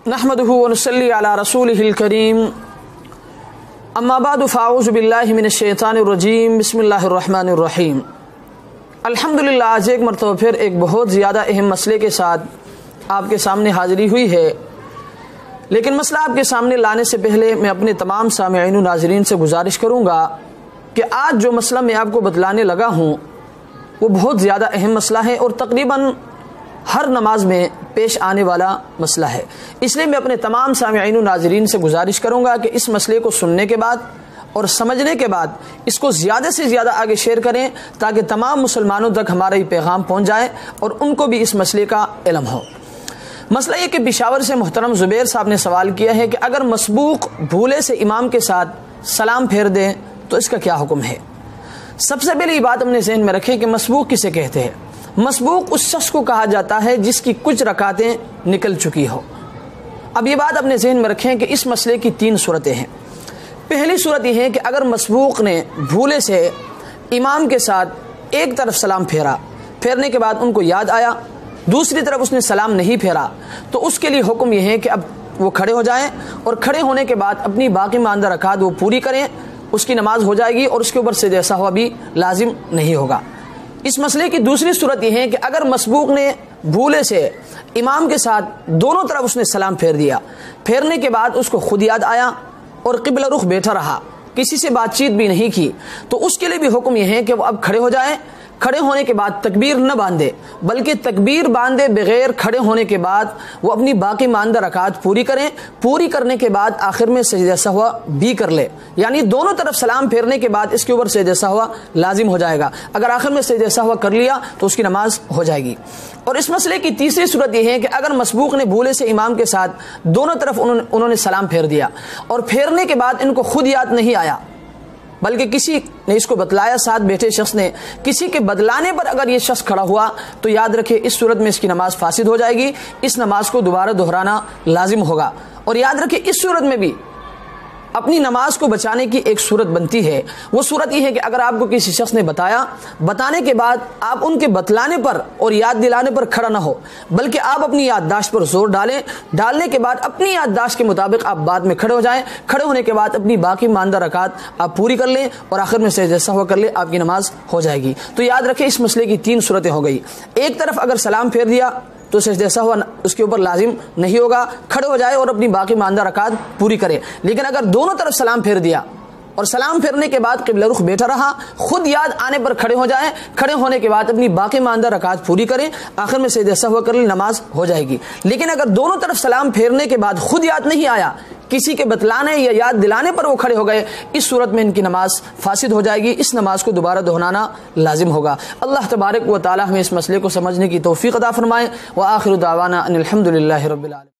नहमदुहु व नुसल्ली अला रसूलिहिल करीम अम्मा बाद फ़ाऊज़ु बिल्लाहि मिनश शैतानिर रजीम बिस्मिल्लाहिर रहमानिर रहीम। अल्हम्दुलिल्लाह, आज एक मरतबा फिर एक बहुत ज़्यादा अहम मसले के साथ आपके सामने हाज़िरी हुई है। लेकिन मसला आपके सामने लाने से पहले मैं अपने तमाम सामिईन व नाज़रीन से गुजारिश करूँगा कि आज जो मसला मैं आपको बतलाने लगा हूँ वो बहुत ज़्यादा अहम मसला है और तकरीबन हर नमाज में पेश आने वाला मसला है। इसलिए मैं अपने तमाम सामिईन व नाज़रीन से गुजारिश करूँगा कि इस मसले को सुनने के बाद और समझने के बाद इसको ज़्यादा से ज़्यादा आगे शेयर करें ताकि तमाम मुसलमानों तक हमारा ये पैगाम पहुँच जाए और उनको भी इस मसले का इल्म हो। मसला ये कि पेशावर से मोहतरम ज़ुबैर साहब ने सवाल किया है कि अगर मसबूक भूले से इमाम के साथ सलाम फेर दें तो इसका क्या हुक्म है। सबसे पहले ये बात अपने ज़हन में रखें कि मसबूक किसे कहते हैं। मसबूक उस शख्स को कहा जाता है जिसकी कुछ रकातें निकल चुकी हो। अब ये बात अपने ज़हन में रखें कि इस मसले की तीन सूरतें हैं। पहली सूरत यह है कि अगर मसबूक ने भूले से इमाम के साथ एक तरफ सलाम फेरा, फेरने के बाद उनको याद आया दूसरी तरफ उसने सलाम नहीं फेरा, तो उसके लिए हुक्म यह है कि अब वो खड़े हो जाएं और खड़े होने के बाद अपनी बाकी मानदा रकात वो पूरी करें, उसकी नमाज हो जाएगी और उसके ऊपर से जैसा हुआ भी लाजिम नहीं होगा। इस मसले की दूसरी सूरत यह है कि अगर मसबूक ने भूले से इमाम के साथ दोनों तरफ उसने सलाम फेर दिया, फेरने के बाद उसको खुद याद आया और क़िबला रुख बैठा रहा, किसी से बातचीत भी नहीं की, तो उसके लिए भी हुक्म यह है कि वो अब खड़े हो जाए। खड़े होने के बाद तकबीर न बांधे बल्कि तकबीर बांधे बगैर खड़े होने के बाद वो अपनी बाकी मानदा रकात पूरी करें। पूरी करने के बाद आखिर में सजदा सहवा भी कर ले, यानी दोनों तरफ सलाम फेरने के बाद इसके ऊपर सजदा सहवा लाजिम हो जाएगा। अगर आखिर में सजदा सहवा कर लिया तो उसकी नमाज हो जाएगी। और इस मसले की तीसरी सूरत यह है कि अगर मसबूक ने भूले से इमाम के साथ दोनों तरफ उन्होंने सलाम फेर दिया और फेरने के बाद इनको खुद याद नहीं आया बल्कि किसी ने इसको बतलाया, साथ बैठे शख्स ने, किसी के बदलाने पर अगर ये शख्स खड़ा हुआ तो याद रखे इस सूरत में इसकी नमाज फासिद हो जाएगी। इस नमाज को दोबारा दोहराना लाजिम होगा। और याद रखे इस सूरत में भी अपनी नमाज को बचाने की एक सूरत बनती है। वो सूरत ये है कि अगर आपको किसी शख्स ने बताया, बताने के बाद आप उनके बतलाने पर और याद दिलाने पर खड़ा ना हो बल्कि आप अपनी याददाश्त पर जोर डालें। डालने के बाद अपनी याददाश्त के मुताबिक आप बाद में खड़े हो जाएं। खड़े होने के बाद अपनी बाकी मानदा रकात आप पूरी कर लें और आखिर में से जैसा हुआ कर ले, आपकी नमाज हो जाएगी। तो याद रखें इस मसले की तीन सूरतें हो गई। एक तरफ अगर सलाम फेर दिया तो जैसा हुआ उसके ऊपर लाजिम नहीं होगा, खड़े हो जाए और अपनी बाकी मानदा रकात पूरी करे। लेकिन अगर दोनों तरफ सलाम फेर दिया और सलाम फेरने के बाद क़िबला रुख बैठा रहा, खुद याद आने पर खड़े हो जाए, खड़े होने के बाद अपनी बाकी मानदा रकात पूरी करें, आखिर में से जैसा हुआ कर ले, नमाज हो जाएगी। लेकिन अगर दोनों तरफ सलाम फेरने के बाद खुद याद नहीं आया, किसी के बतलाने या याद दिलाने पर वो खड़े हो गए, इस सूरत में इनकी नमाज फासिद हो जाएगी। इस नमाज को दोबारा दोहराना लाजिम होगा। अल्लाह तबारक व तआला हमें इस मसले को समझने की तौफीक अता फरमाए। व आखिरु दावाना अनिल हम्दुलिल्लाहि रब्बिल आलमीन।